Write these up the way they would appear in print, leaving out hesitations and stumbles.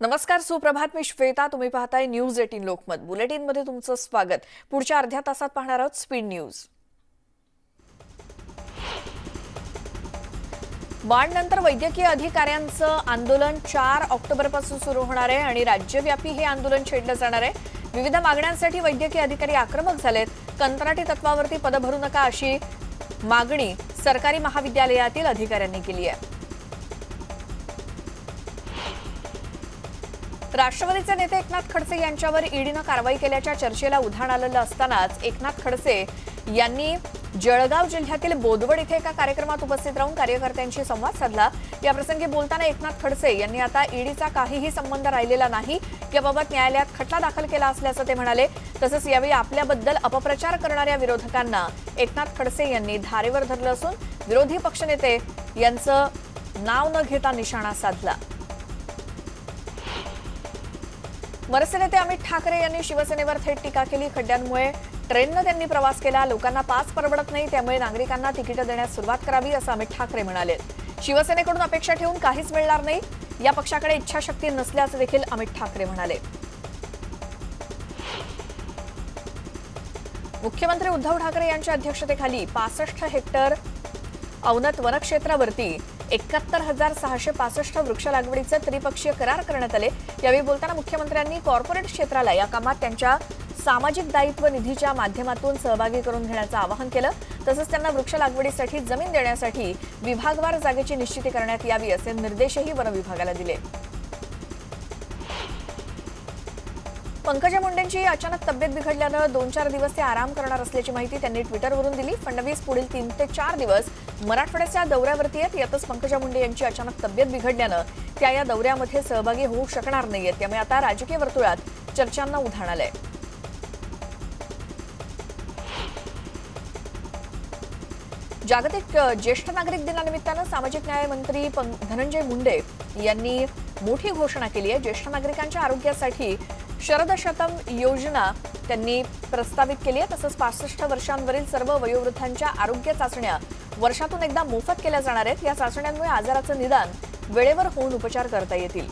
नमस्कार, सुप्रभात. मी श्वेता. तुम्ही पाहताय न्यूज 18 लोकमत. बुलेटिन मध्ये तुमचं स्वागत. पुढच्या अर्ध्या तासात पाहणार आहोत स्पीड न्यूज. बाणनंतर वैद्यकीय अधिकाऱ्यांचं आंदोलन 4 ऑक्टोबरपासून सुरू होणार आहे आणि राज्यव्यापी हे आंदोलन छेडलं जाणार आहे. विविध मागण्यांसाठी वैद्यकीय अधिकारी आक्रमक झालेत. कंत्राटी तत्वावरती पद भरू नका अशी मागणी सरकारी महाविद्यालयातील अधिकाऱ्यांनी केली आहे. राष्ट्रवादीचे नेते एकनाथ खडसे यांच्यावर ईडीनं कारवाई केल्याच्या चर्चेला उधाण आलेलं असतानाच एकनाथ खडसे यांनी जळगाव जिल्ह्यातील बोदवड इथे एका कार्यक्रमात उपस्थित राहून कार्यकर्त्यांशी संवाद साधला. याप्रसंगी बोलताना एकनाथ खडसे यांनी आता ईडीचा काहीही संबंध राहिलेला नाही, याबाबत न्यायालयात खटला दाखल केला असल्याचं ते म्हणाले. तसंच यावेळी आपल्याबद्दल अपप्रचार करणाऱ्या विरोधकांना एकनाथ खडसे यांनी धारेवर धरलं असून विरोधी पक्षनेते यांचं नाव न घेता निशाणा साधला. मनसे नेते अमित ठाकरे यांनी शिवसेनेवर थेट टीका केली. खड्ड्यांमुळे ट्रेननं त्यांनी प्रवास केला. लोकांना पास परवडत नाही, त्यामुळे नागरिकांना तिकीट देण्यास सुरुवात करावी असं अमित ठाकरे म्हणाले. शिवसेनेकडून अपेक्षा ठेवून काहीच मिळणार नाही. या पक्षाकडे इच्छाशक्ती नसल्याचं देखील अमित ठाकरे म्हणाले. मुख्यमंत्री उद्धव ठाकरे यांच्या अध्यक्षतेखाली 65 हेक्टर अवनत वनक्षेत्रावरती 71,665 वृक्ष लागवडीचे त्रिपक्षीय करार करण्यात आले. यावेळी बोलताना मुख्यमंत्र्यांनी कॉर्पोरेट क्षेत्राला या कामात त्यांच्या सामाजिक दायित्व निधीच्या माध्यमातून सहभागी करून घेण्याचं आवाहन केलं. तसंच त्यांना वृक्ष लागवडीसाठी जमीन देण्यासाठी विभागवार जागेची निश्चिती करण्यात यावी असे निर्देशही वन विभागाला दिले. पंकजा मुंडेंची अचानक तब्येत बिघडल्यानं 2-4 दिवस ते आराम करणार असल्याची माहिती त्यांनी ट्विटरवरून दिली. फडणवीस पुढील 3 ते 4 दिवस मराठवाड्याच्या दौऱ्यावरती आहेत. यातच पंकजा मुंडे यांची अचानक तब्येत बिघडल्यानं त्या या दौऱ्यामध्ये सहभागी होऊ शकणार नाहीयेत. त्यामुळे आता राजकीय वर्तुळात चर्चांना उधाण आलंय. जागतिक ज्येष्ठ नागरिक दिनानिमित्तानं सामाजिक न्याय मंत्री धनंजय मुंडे यांनी मोठी घोषणा केली आहे. ज्येष्ठ नागरिकांच्या आरोग्यासाठी शरदशतम योजना त्यांनी प्रस्तावित केली आहे. तसंच 65 वर्षांवरील सर्व वयोवृद्धांच्या आरोग्य चाचण्या वर्षातून एकदा मोफत केल्या जाणार आहेत. या चाचण्यांमुळे आजाराचं निदान वेळेवर होऊन उपचार करता येतील.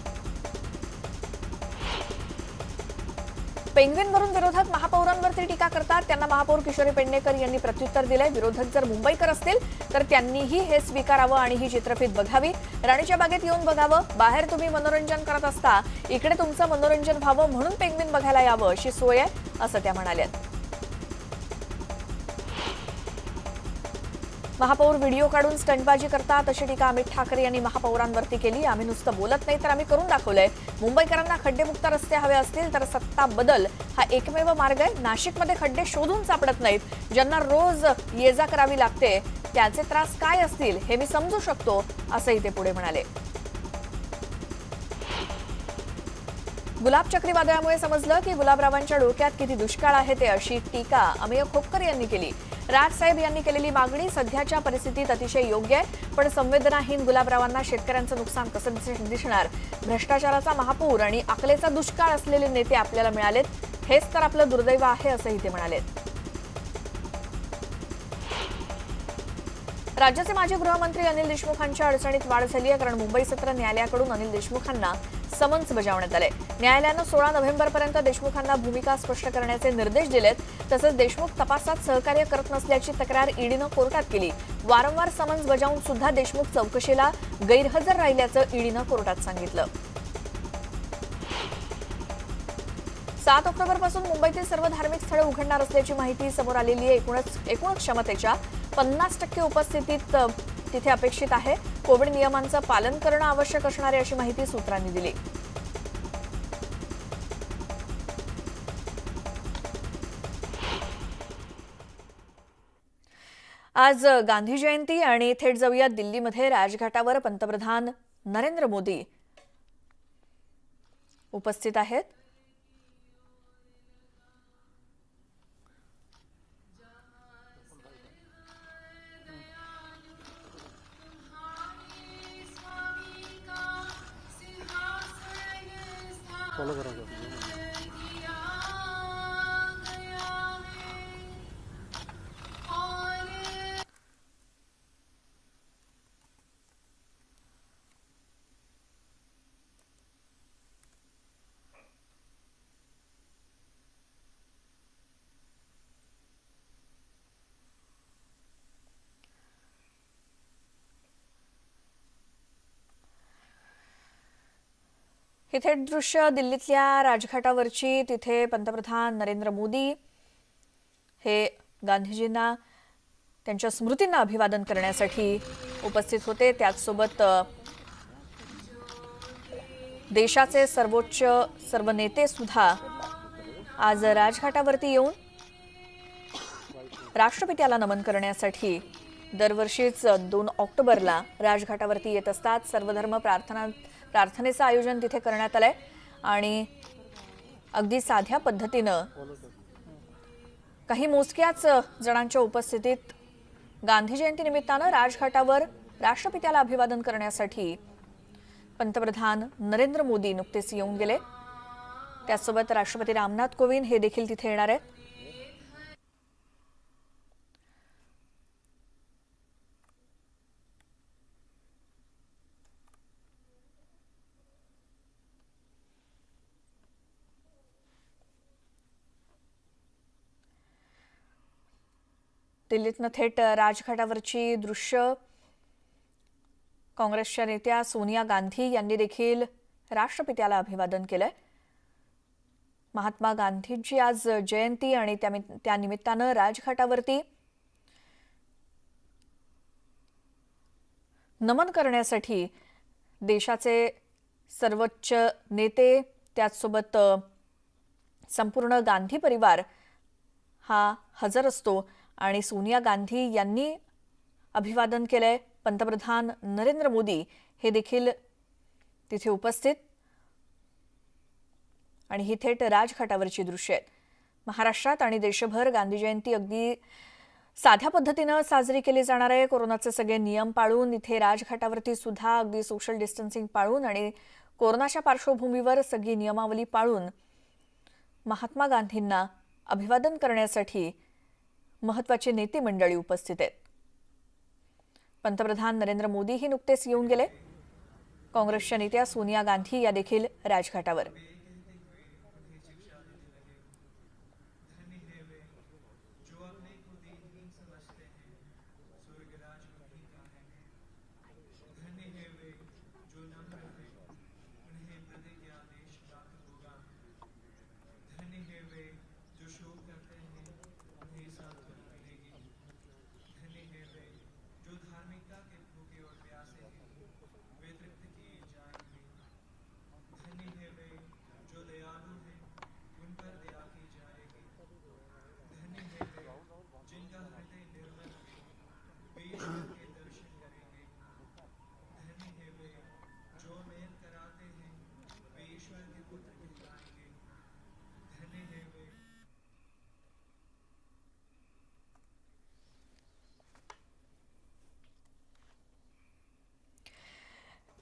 पेंग्विनवरून विरोधक महापौरांवरती टीका करतात. त्यांना महापौर किशोरी पेडणेकर यांनी प्रत्युत्तर दिलंय. विरोधक जर मुंबईकर असतील तर त्यांनीही हे स्वीकारावं आणि ही चित्रफित बघावी. राणीच्या बागेत येऊन बघावं. बाहेर तुम्ही मनोरंजन करत असता, इकडे तुमचं मनोरंजन व्हावं म्हणून पेंग्विन बघायला यावं अशी सोय आहे असं त्या म्हणाल्या. महापौर व्हिडिओ काढून स्टंटबाजी करतात अशी टीका अमित ठाकरे यांनी महापौरांवरती केली. आम्ही नुसतं बोलत नाही तर आम्ही करून दाखवलंय. मुंबईकरांना खड्डेमुक्त रस्ते हवे असतील तर सत्ता बदल हा एकमेव मार्ग आहे. नाशिकमध्ये खड्डे शोधून सापडत नाहीत. ज्यांना रोज ये जा करावी लागते त्याचे त्रास काय असतील हे मी समजू शकतो असंही ते पुढे म्हणाले. गुलाब चक्रीवादळामुळे समजलं की गुलाबरावांच्या डोक्यात किती दुष्काळ आहे ते, अशी टीका अमेय खोपकर यांनी केली. राजसाहेब यांनी केलेली मागणी सध्याच्या परिस्थितीत अतिशय योग्य आहे, पण संवेदनाहीन गुलाबरावांना शेतकऱ्यांचं नुकसान कसं दिसणार? भ्रष्टाचाराचा महापूर आणि अकलेचा दुष्काळ असलेले नेते आपल्याला मिळालेत, हेच तर आपलं दुर्दैव आहे असंही ते म्हणाले. राज्याचे माजी गृहमंत्री अनिल देशमुखांच्या अडचणीत वाढ झाली आहे. कारण मुंबई सत्र न्यायालयाकडून अनिल देशमुखांना समन्स बजावण्यात आले. न्यायालयानं 16 नोव्हेंबरपर्यंत देशमुखांना भूमिका स्पष्ट करण्याचे निर्देश दिलेत. तसंच देशमुख तपासात सहकार्य करत नसल्याची तक्रार ईडीनं कोर्टात केली. वारंवार समन्स बजावून सुद्धा देशमुख चौकशीला गैरहजर राहिल्याचं ईडीनं कोर्टात सांगितलं. 7 ऑक्टोबरपासून मुंबईतील सर्व धार्मिक स्थळे उघडणार असल्याची माहिती समोर आलेली आहे. एकूणच क्षमतेच्या 50% उपस्थितीत तिथे अपेक्षित आहे. कोविड नियमांचं पालन करणं आवश्यक असणार आहे अशी माहिती सूत्रांनी दिली. आज गांधी जयंती आणि थेट जाऊया दिल्लीमध्ये. राजघाटावर पंतप्रधान नरेंद्र मोदी उपस्थित आहेत. फॉलो करा. हे थेट दृश्य दिल्लीतल्या राजघाटावरची. तिथे पंतप्रधान नरेंद्र मोदी हे गांधीजींना त्यांच्या स्मृतींना अभिवादन करण्यासाठी उपस्थित होते. त्याचसोबत देशाचे सर्वोच्च सर्व नेते सुद्धा आज राजघाटावरती येऊन राष्ट्रपित्याला नमन करण्यासाठी दरवर्षीच 2 ऑक्टोबरला राजघाटावरती येत असतात. सर्वधर्म प्रार्थनेचं आयोजन तिथे करण्यात आलंय आणि अगदी साध्या पद्धतीनं काही मोजक्याच जणांच्या उपस्थितीत गांधी जयंती निमित्तानं राजघाटावर राष्ट्रपित्याला अभिवादन करण्यासाठी पंतप्रधान नरेंद्र मोदी नुकतेच येऊन गेले. त्यासोबत राष्ट्रपती रामनाथ कोविंद हे देखील तिथे येणार आहेत. दिल्लीतनं थेट राजघाटावरची दृश्य. काँग्रेसच्या नेत्या सोनिया गांधी यांनी देखील राष्ट्रपित्याला अभिवादन केलंय. महात्मा गांधींची आज जयंती आणि त्या निमित्तानं राजघाटावरती नमन करण्यासाठी देशाचे सर्वोच्च नेते त्याचसोबत संपूर्ण गांधी परिवार हा हजर असतो आणि सोनिया गांधी यांनी अभिवादन केलंय. पंतप्रधान नरेंद्र मोदी हे देखील तिथे उपस्थित आणि ही थेट राजघाटावरची दृश्य आहेत. महाराष्ट्रात आणि देशभर गांधी जयंती अगदी साध्या पद्धतीनं साजरी केली जाणार आहे. कोरोनाचे सगळे नियम पाळून इथे राजघाटावरती सुद्धा अगदी सोशल डिस्टन्सिंग पाळून आणि कोरोनाच्या पार्श्वभूमीवर सगळी नियमावली पाळून महात्मा गांधींना अभिवादन करण्यासाठी महत्त्वाचे नेते मंडळी उपस्थित आहेत. पंतप्रधान नरेंद्र मोदी ही नुकतेच येऊन गेले. काँग्रेसच्या नेत्या सोनिया गांधी या देखील राजघाटावर.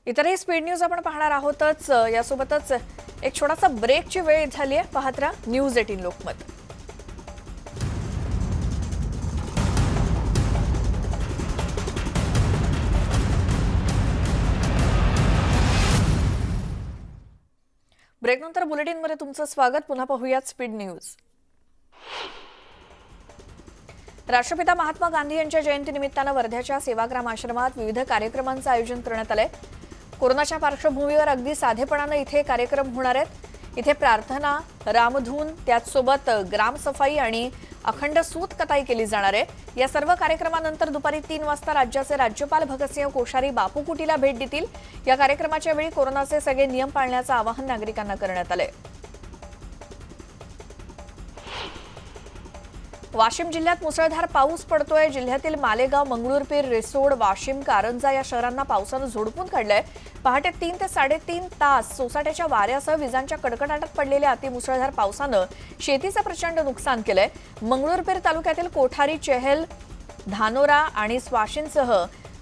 इतरही स्पीड न्यूज आपण पाहणार आहोतच. यासोबतच एक छोटासा ब्रेकची वेळ झाली आहे. पाहत राहा न्यूज 18 लोकमत. ब्रेकनंतर बुलेटिनमध्ये तुमचं स्वागत. पुन्हा पाहूयात स्पीड न्यूज. राष्ट्रपिता महात्मा गांधी यांच्या जयंतीनिमित्तानं वर्ध्याच्या सेवाग्राम आश्रमात विविध कार्यक्रमांचं आयोजन करण्यात आलंय. कोरोनाच्या पार्श्वभूमीवर अगदी साधेपणाने इथे कार्यक्रम होणार आहेत. इथे प्रार्थना, रामधून त्याचसोबत ग्रामसफाई आणि अखंड सूत कताई केली जाणार आहे. या सर्व कार्यक्रमानंतर दुपारी 3 वाजता राज्याचे राज्यपाल भगतसिंह कोश्यारी बापू कुटीला भेट देतील. या कार्यक्रमाच्या वेळी कोरोनाचे सगळे नियम पाळण्याचं आवाहन नागरिकांना करण्यात आलंय. वाशिम जिल्ह्यात मुसळधार पाऊस पडतोय. जिल्ह्यातील मालेगाव, मंगळूरपीर, रिसोड, वाशिम, कारंजा या शहरांना पावसानं झोडपून काढलंय. पहाटे 3 ते 3.5 तास सोसाट्याच्या वाऱ्यासह विजांच्या कडकडाटात पडलेल्या अतिमुसळधार पावसानं शेतीचं प्रचंड नुकसान केलंय. मंगळूरपीर तालुक्यातील कोठारी, चेहेल, धानोरा आणि स्वाशींसह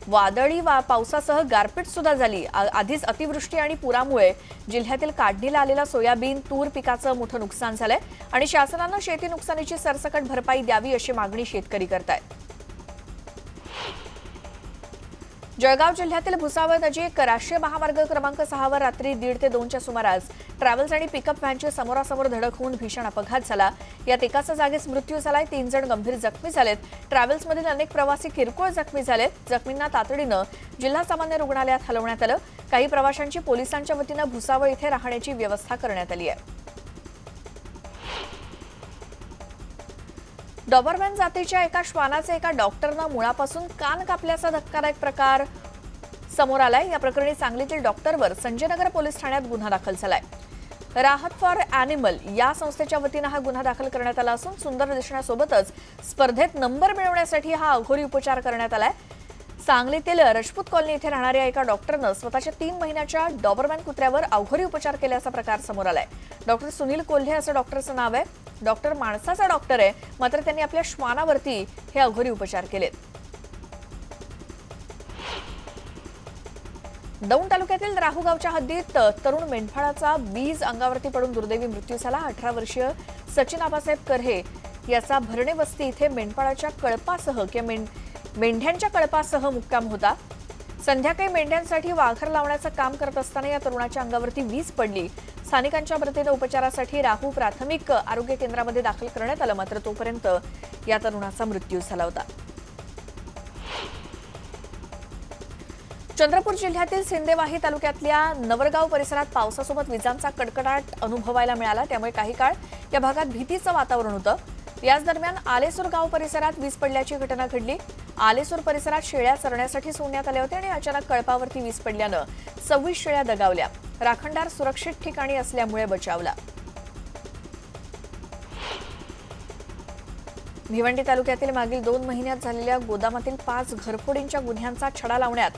वादळी पावसासह गारपीट सुद्धा झाली. आधीच अतिवृष्टी आणि पुरामुळे जिल्ह्यातील काढणीला आलेल्या सोयाबीन, तूर पिकाचं मोठं नुकसान झालंय आणि शासनानं शेती नुकसानीची सरसकट भरपाई द्यावी अशी मागणी शेतकरी करतायत. जळगाव जिल्ह्यातील भुसावळ नजीक राष्ट्रीय महामार्ग क्रमांक 6 वर रात्री 1:30 ते 2च्या सुमारास ट्रॅव्हल्स आणि पिकअप व्हॅनची समोरासमोर धडक होऊन भीषण अपघात झाला। यात एकाचा जागीच मृत्यू झालाय, 3 जण गंभीर जखमी झालेत। ट्रॅव्हल्समधील अनेक प्रवासी किरकोळ जखमी झालेत। जखमींना तातडीनं जिल्हा सामान्य रुग्णालयात हलवण्यात आलं। काही प्रवाशांची पोलिसांच्या वतीनं भुसावळ इथे राहण्याची व्यवस्था करण्यात आली आहे। डॉबरमॅन जातीच्या एका श्वानाचे एका डॉक्टरनं मुळापासून कान कापल्याचा धक्कादायक प्रकार समोर आलाय। या प्रकरणी सांगलीतील डॉक्टरवर संजयनगर पोलीस ठाण्यात गुन्हा दाखल झालाय। राहत फॉर अॅनिमल या संस्थेच्या वतीनं हा गुन्हा दाखल करण्यात आला असून सुंदर दिसण्यासोबतच स्पर्धेत नंबर मिळवण्यासाठी हा अघोरी उपचार करण्यात आलाय। सांगलीतील राजपूत कॉलनी इथे राहणाऱ्या एका डॉक्टरनं स्वतःच्या 3 महिन्याच्या डॉबरमॅन कुत्र्यावर अघोरी उपचार केल्याचा प्रकार समोर आलाय। डॉक्टर सुनील कोल्हे असं डॉक्टरचं नाव आहे। डॉक्टर माणसाचा डॉक्टर आहे, मात्र त्यांनी आपल्या श्वानावरती हे अघोरी उपचार केलेत। दौंड तालुक्यातील राहू गावच्या हद्दीत तरुण मेंढपाळाचा वीज अंगावरती पडून दुर्दैवी मृत्यू झाला। 18 वर्षीय सचिन आबासाहेब करहे याचा भरणे वस्ती इथे मेंढपाळाच्या कळपासह मेंढ्यांच्या कळपासह मुक्काम होता। संध्याकाळी मेंढ्यांसाठी वाघर लावण्याचं काम करत असताना या तरुणाच्या अंगावरती वीज पडली। स्थानिकांच्या मदतीने उपचारासाठी राहू प्राथमिक आरोग्य केंद्रामध्ये दाखल करण्यात आलं, मात्र तोपर्यंत या तरुणाचा मृत्यू झाला होता। चंद्रपूर जिल्ह्यातील सिंदेवाही तालुक्यातल्या नवरगाव परिसरात पावसासोबत विजांचा कडकडाट अनुभवायला मिळाला, त्यामुळे काही काळ या भागात भीतीचं वातावरण होतं। याच दरम्यान आलेसूर गाव परिसरात वीज पडल्याची घटना घडली। आलेसूर परिसरात शेळ्या चरण्यासाठी सोडण्यात आल्या होत्या आणि अचानक कळपावरती वीज पडल्यानं 26 शेळ्या दगावल्या। राखणदार सुरक्षित ठिकाणी असल्यामुळे बचावला। भिवंडी तालुक्यातील मागील 2 महिन्यात झालेल्या गोदामातील 5 घरफोडींच्या गुन्ह्यांचा छडा लावण्यात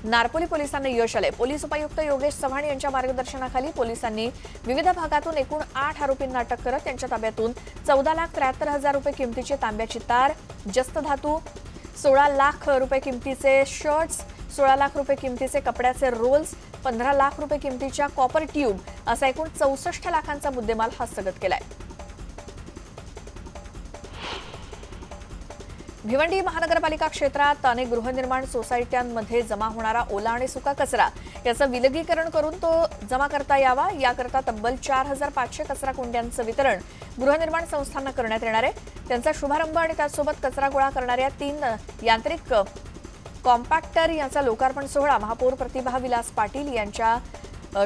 नारपोली पोलिसांना यश आले। पोलीस उपायुक्त योगेश चव्हाण यांच्या मार्गदर्शनाखाली पोलिसांनी विविध भागातून एकूण 8 आरोपींना अटक करत त्यांच्या ताब्यातून 14,73,000 रुपये किमतीची तांब्याची तार, जस्त धातू, 16 लाख रुपये किमतीचे शर्ट्स, 16 लाख रुपये किमतीचे कपड्याचे रोल्स, 15 लाख रुपये किमतीच्या कॉपर ट्यूब असा एकूण 64 लाखांचा मुद्देमाल हस्तगत केलाय। भिवंडी महानगरपालिका क्षेत्रात अनेक गृहनिर्माण सोसायट्यांमध्ये जमा होणारा ओला आणि सुका कचरा याचं विलगीकरण करून तो जमा करता यावा, याकरता तब्बल 4,500 कचरा कुंड्यांचं वितरण गृहनिर्माण संस्थांना करण्यात येणार आहे। त्यांचा शुभारंभ आणि त्यासोबत कचरा गोळा करणाऱ्या 3 यांत्रिक कॉम्पॅक्टर यांचा लोकार्पण सोहळा महापौर प्रतिभा विलास पाटील यांच्या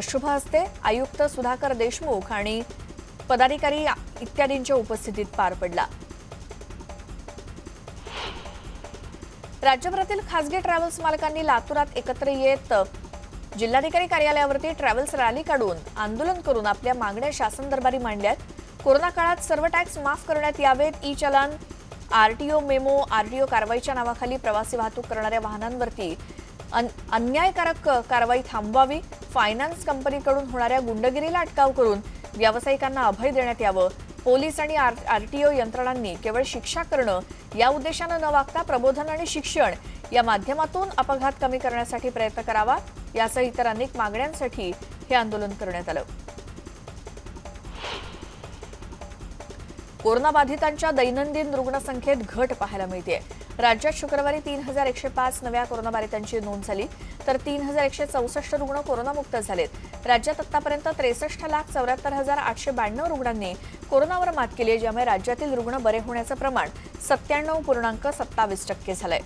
शुभ हस्ते आयुक्त सुधाकर देशमुख आणि पदाधिकारी इत्यादींच्या उपस्थितीत पार पडला। राज्यभरातील खासगी ट्रॅव्हल्स मालकांनी लातूरात एकत्र येत जिल्हाधिकारी कार्यालयावरती ट्रॅव्हल्स रॅली काढून आंदोलन करून आपल्या मागण्या शासन दरबारी मांडल्यात। कोरोना काळात सर्व टॅक्स माफ करण्यात यावेत, ई चलन, आरटीओ मेमो, आरटीओ कारवाईच्या नावाखाली प्रवासी वाहतूक करणाऱ्या वाहनांवरती अन्यायकारक कारवाई थांबवावी, फायनान्स कंपनीकडून होणाऱ्या गुंडगिरीला अटकाव करून व्यावसायिकांना अभय देण्यात यावं, पोलीस आणि आरटीओ यंत्रणांनी केवळ शिक्षा करणं या उद्देशानं न वागता प्रबोधन आणि शिक्षण या माध्यमातून अपघात कमी करण्यासाठी प्रयत्न करावा, यासह इतर अनेक मागण्यांसाठी हे आंदोलन करण्यात आलं। कोरोनाबाधितांच्या दैनंदिन रुग्णसंख्येत घट पाहायला मिळते। राज्यात शुक्रवारी 3,105 नव्या कोरोनाबाधितांची नोंद झाली, तर 3,164 रुग्ण कोरोनामुक्त झालेत। राज्यात आतापर्यंत 63,74,892 रुग्णांनी कोरोनावर मात केली आहे, ज्यामुळे राज्यातील रुग्ण बरे होण्याचं प्रमाण 97.27% झालंय।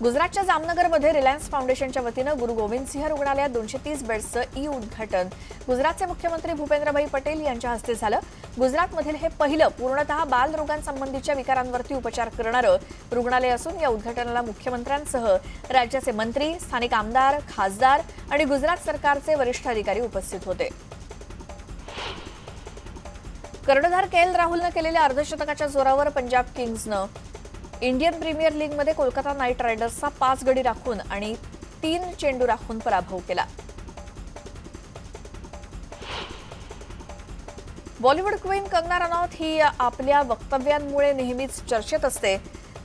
गुजरातच्या जामनगरमध्ये रिलायन्स फाउंडेशनच्या वतीनं गुरु गोविंद सिंह रुग्णालयात 230 बेड्सचं ई-उद्घाटन गुजरातचे मुख्यमंत्री भूपेंद्रभाई पटेल यांच्या हस्ते झालं। गुजरातमधील हे पहिलं पूर्णतः बालरोगांसंबंधीच्या विकारांवरती उपचार करणारं रुग्णालय असून या उद्घाटनाला मुख्यमंत्र्यांसह राज्याचे मंत्री, स्थानिक आमदार, खासदार आणि गुजरात सरकारचे वरिष्ठ अधिकारी उपस्थित होते। कर्णधार के.एल. राहुलनं केलेल्या अर्धशतकाच्या जोरावर पंजाब किंग्सनं इंडियन प्रीमियर लीगमध्ये कोलकाता नाईट रायडर्सचा 5 गडी राखून आणि 3 चेंडू राखून पराभव केला। बॉलिवूड क्वीन कंगना रनौत ही आपल्या वक्तव्यांमुळे नेहमीच चर्चेत असते।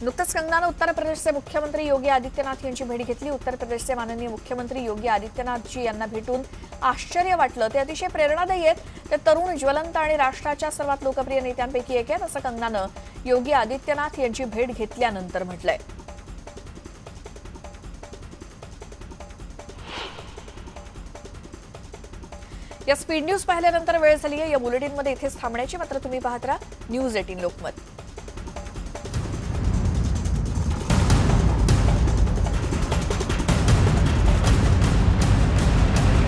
नुकतंच कंगनानं उत्तर प्रदेशचे मुख्यमंत्री योगी आदित्यनाथ यांची भेट घेतली। उत्तर प्रदेशचे माननीय मुख्यमंत्री योगी आदित्यनाथजी यांना भेटून आश्चर्य वाटलं। ते अतिशय प्रेरणादायी आहेत, ते तरुण, ज्वलंत आणि राष्ट्राच्या सर्वात लोकप्रिय नेत्यांपैकी एक आहेत, असं कंगनानं योगी आदित्यनाथ यांची भेट घेतल्यानंतर म्हटलंय। या स्पीड न्यूज पाहिल्यानंतर वेळ झाली आहे या बुलेटिनमध्ये इथेच थांबण्याची, मात्र तुम्ही पाहत राहा न्यूज 18 लोकमत.